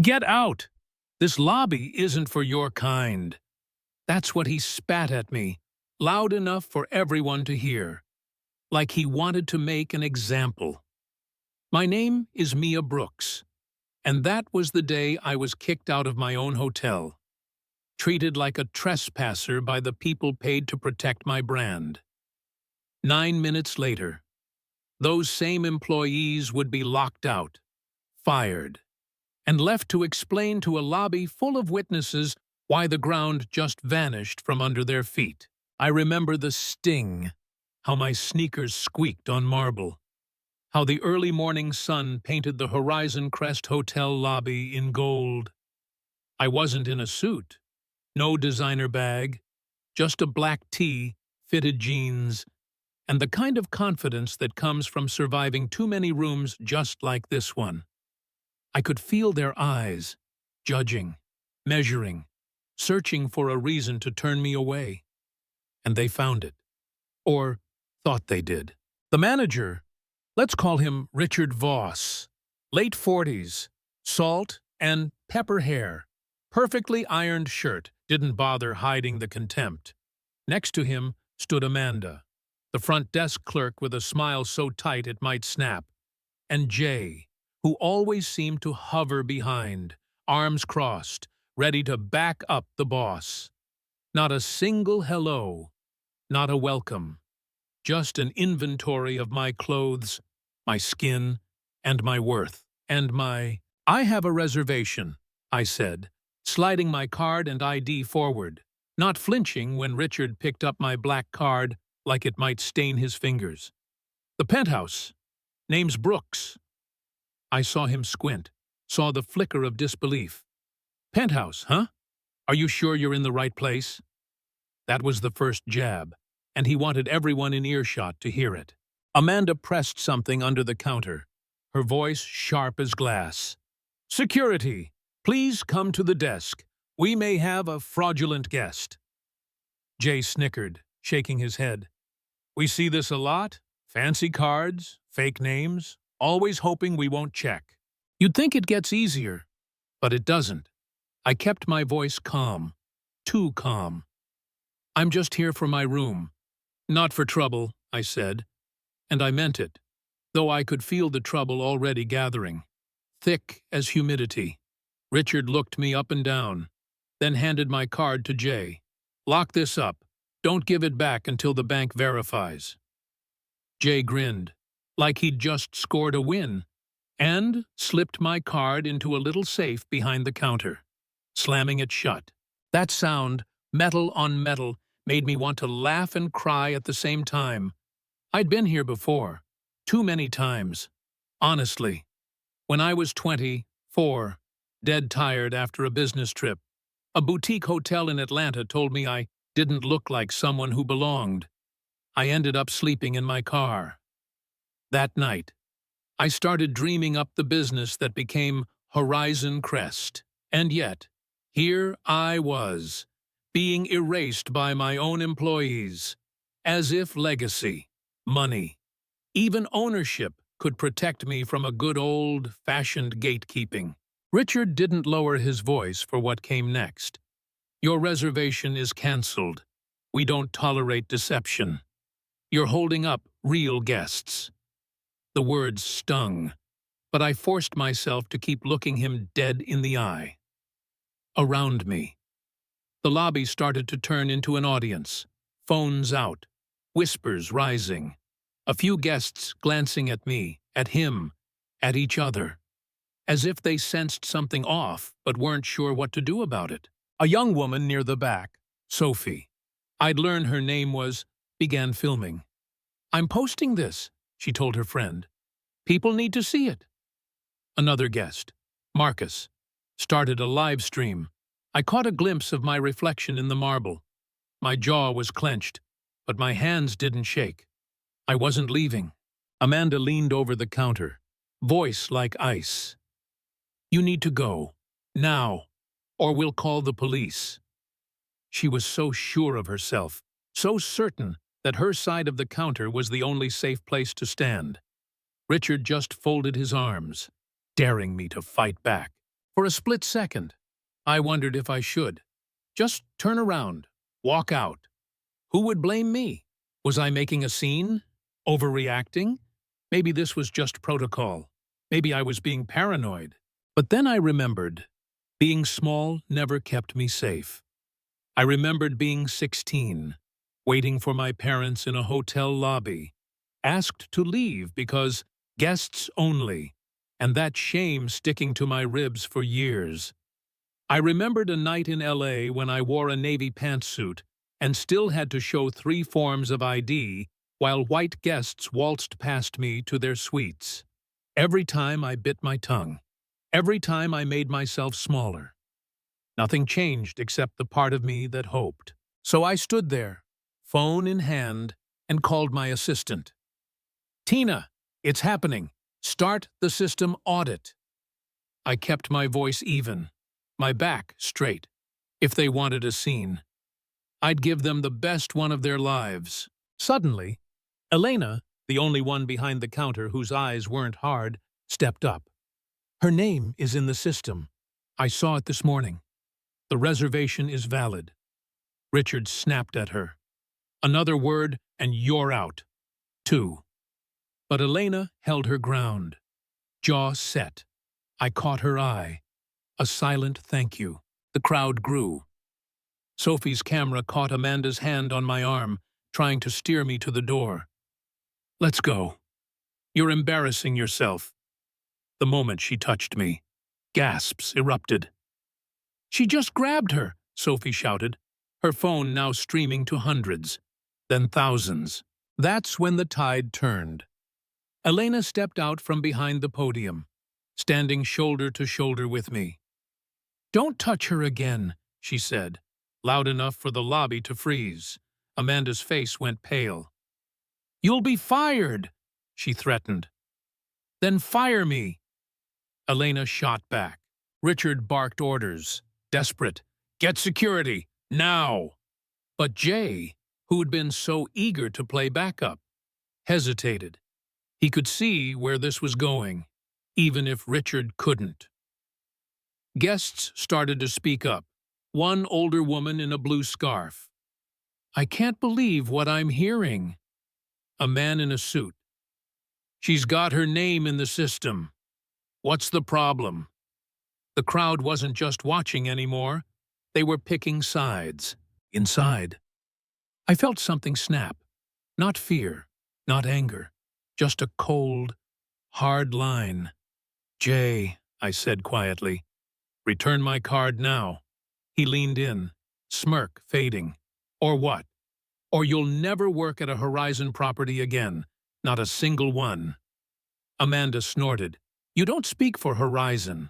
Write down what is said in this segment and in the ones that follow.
Get out! This lobby isn't for your kind. That's what he spat at me, loud enough for everyone to hear, like he wanted to make an example. My name is Mia Brooks, and that was the day I was kicked out of my own hotel, treated like a trespasser by the people paid to protect my brand. 9 minutes later, those same employees would be locked out, fired, and left to explain to a lobby full of witnesses why the ground just vanished from under their feet. I remember the sting, how my sneakers squeaked on marble, how the early morning sun painted the Horizon Crest Hotel lobby in gold. I wasn't in a suit, no designer bag, just a black tee, fitted jeans, and the kind of confidence that comes from surviving too many rooms just like this one. I could feel their eyes, judging, measuring, searching for a reason to turn me away. And they found it. Or thought they did. The manager, let's call him Richard Voss, late 40s, salt and pepper hair, perfectly ironed shirt, didn't bother hiding the contempt. Next to him stood Amanda, the front desk clerk with a smile so tight it might snap, and Jay, who always seemed to hover behind, arms crossed, ready to back up the boss. Not a single hello, not a welcome, just an inventory of my clothes, my skin, and my worth, and I have a reservation, I said, sliding my card and ID forward, not flinching when Richard picked up my black card like it might stain his fingers. The penthouse. Name's Brooks. I saw him squint, saw the flicker of disbelief. Penthouse, huh? Are you sure you're in the right place? That was the first jab, and he wanted everyone in earshot to hear it. Amanda pressed something under the counter, her voice sharp as glass. Security, please come to the desk. We may have a fraudulent guest. Jay snickered, shaking his head. We see this a lot. Fancy cards, fake names, always hoping we won't check. You'd think it gets easier, but it doesn't. I kept my voice calm, too calm. I'm just here for my room. Not for trouble, I said, and I meant it, though I could feel the trouble already gathering, thick as humidity. Richard looked me up and down, then handed my card to Jay. Lock this up. Don't give it back until the bank verifies. Jay grinned, like he'd just scored a win, and slipped my card into a little safe behind the counter, slamming it shut. That sound, metal on metal, made me want to laugh and cry at the same time. I'd been here before, too many times. Honestly, when I was 24, dead tired after a business trip, a boutique hotel in Atlanta told me I didn't look like someone who belonged. I ended up sleeping in my car. That night, I started dreaming up the business that became Horizon Crest. And yet, here I was, being erased by my own employees, as if legacy, money, even ownership could protect me from a good old-fashioned gatekeeping. Richard didn't lower his voice for what came next. Your reservation is cancelled. We don't tolerate deception. You're holding up real guests. The words stung, but I forced myself to keep looking him dead in the eye. Around me, the lobby started to turn into an audience, phones out, whispers rising, a few guests glancing at me, at him, at each other, as if they sensed something off but weren't sure what to do about it. A young woman near the back, Sophie, I'd learned her name was, began filming. I'm posting this, she told her friend. People need to see it. Another guest, Marcus, started a live stream. I caught a glimpse of my reflection in the marble. My jaw was clenched, but my hands didn't shake. I wasn't leaving. Amanda leaned over the counter, voice like ice. You need to go, now, or we'll call the police. She was so sure of herself, so certain that her side of the counter was the only safe place to stand. Richard just folded his arms, daring me to fight back. For a split second, I wondered if I should. Just turn around, walk out. Who would blame me? Was I making a scene? Overreacting? Maybe this was just protocol. Maybe I was being paranoid. But then I remembered, being small never kept me safe. I remembered being 16, waiting for my parents in a hotel lobby, asked to leave because guests only, and that shame sticking to my ribs for years. I remembered a night in LA when I wore a navy pantsuit and still had to show 3 forms of ID while white guests waltzed past me to their suites. Every time I bit my tongue. Every time I made myself smaller. Nothing changed except the part of me that hoped. So I stood there, phone in hand, and called my assistant. "Tina, it's happening. Start the system audit." I kept my voice even, my back straight. If they wanted a scene, I'd give them the best one of their lives. Suddenly, Elena, the only one behind the counter whose eyes weren't hard, stepped up. "Her name is in the system. I saw it this morning. The reservation is valid." Richard snapped at her. "Another word and you're out. 2. But Elena held her ground. Jaw set. I caught her eye. A silent thank you. The crowd grew. Sophie's camera caught Amanda's hand on my arm, trying to steer me to the door. "Let's go. You're embarrassing yourself." The moment she touched me, gasps erupted. "She just grabbed her," Sophie shouted, her phone now streaming to hundreds, then thousands. That's when the tide turned. Elena stepped out from behind the podium, standing shoulder to shoulder with me. "Don't touch her again," she said, loud enough for the lobby to freeze. Amanda's face went pale. "You'll be fired," she threatened. "Then fire me." Elena shot back. Richard barked orders, desperate. "Get security, now!" But Jay, who'd been so eager to play backup, hesitated. He could see where this was going, even if Richard couldn't. Guests started to speak up, one older woman in a blue scarf. "I can't believe what I'm hearing." A man in a suit. "She's got her name in the system. What's the problem?" The crowd wasn't just watching anymore. They were picking sides. Inside, I felt something snap. Not fear, not anger, just a cold, hard line. "Jay," I said quietly, "return my card now." He leaned in, smirk fading. "Or what? Or you'll never work at a Horizon property again, not a single one." Amanda snorted. "You don't speak for Horizon."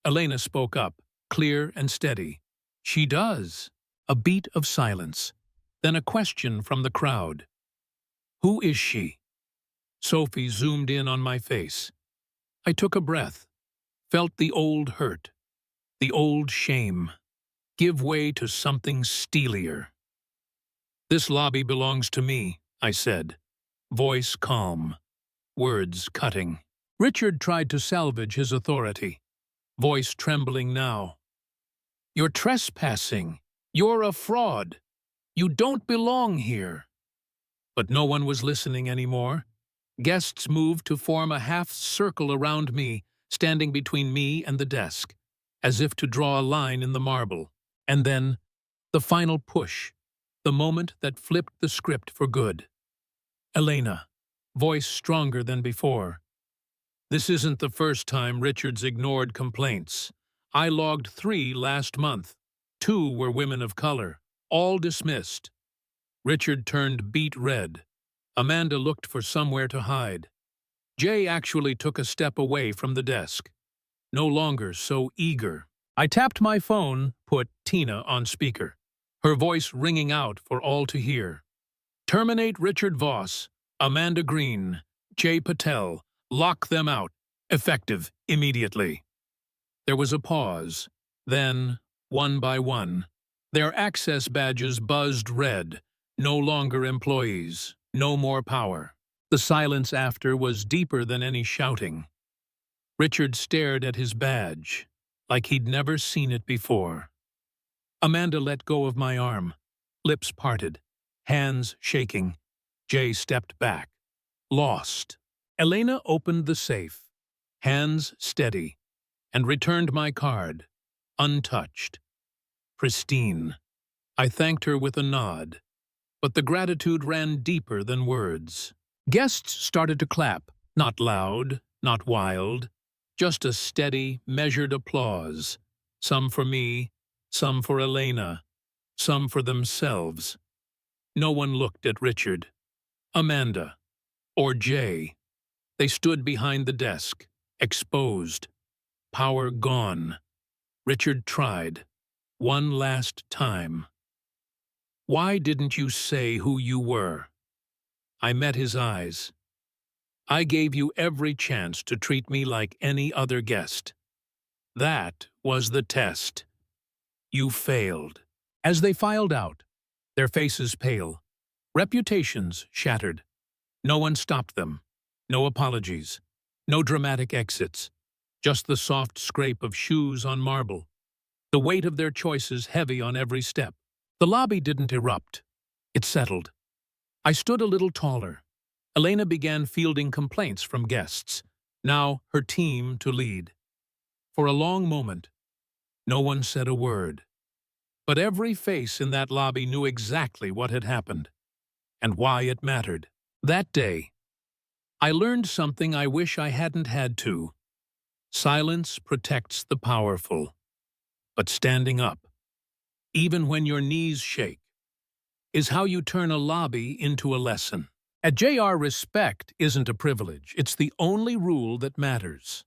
Elena spoke up, clear and steady. "She does." A beat of silence, then a question from the crowd. "Who is she?" Sophie zoomed in on my face. I took a breath, felt the old hurt, the old shame, give way to something steelier. "This lobby belongs to me," I said, voice calm, words cutting. Richard tried to salvage his authority, voice trembling now. "You're trespassing. You're a fraud. You don't belong here." But no one was listening anymore. Guests moved to form a half-circle around me, standing between me and the desk, as if to draw a line in the marble. And then, the final push, the moment that flipped the script for good. Elena, voice stronger than before. "This isn't the first time Richard's ignored complaints. I logged 3 last month. 2 were women of color, all dismissed." Richard turned beet red. Amanda looked for somewhere to hide. Jay actually took a step away from the desk, no longer so eager. I tapped my phone, put Tina on speaker, her voice ringing out for all to hear. "Terminate Richard Voss, Amanda Green, Jay Patel. Lock them out. Effective immediately." There was a pause. Then, one by one, their access badges buzzed red. No longer employees. No more power. The silence after was deeper than any shouting. Richard stared at his badge, like he'd never seen it before. Amanda let go of my arm, lips parted, hands shaking. Jay stepped back, lost. Elena opened the safe, hands steady, and returned my card, untouched, pristine. I thanked her with a nod, but the gratitude ran deeper than words. Guests started to clap, not loud, not wild, just a steady, measured applause, some for me, some for Elena, some for themselves. No one looked at Richard, Amanda, or Jay. They stood behind the desk, exposed, power gone. Richard tried, one last time. "Why didn't you say who you were?" I met his eyes. "I gave you every chance to treat me like any other guest. That was the test. You failed." As they filed out, their faces pale, reputations shattered, no one stopped them. No apologies, no dramatic exits, just the soft scrape of shoes on marble, the weight of their choices heavy on every step. The lobby didn't erupt. It settled. I stood a little taller. Elena began fielding complaints from guests, now her team to lead. For a long moment, no one said a word. But every face in that lobby knew exactly what had happened, and why it mattered. That day, I learned something I wish I hadn't had to. Silence protects the powerful, but standing up, even when your knees shake, is how you turn a lobby into a lesson. At JR, respect isn't a privilege, it's the only rule that matters.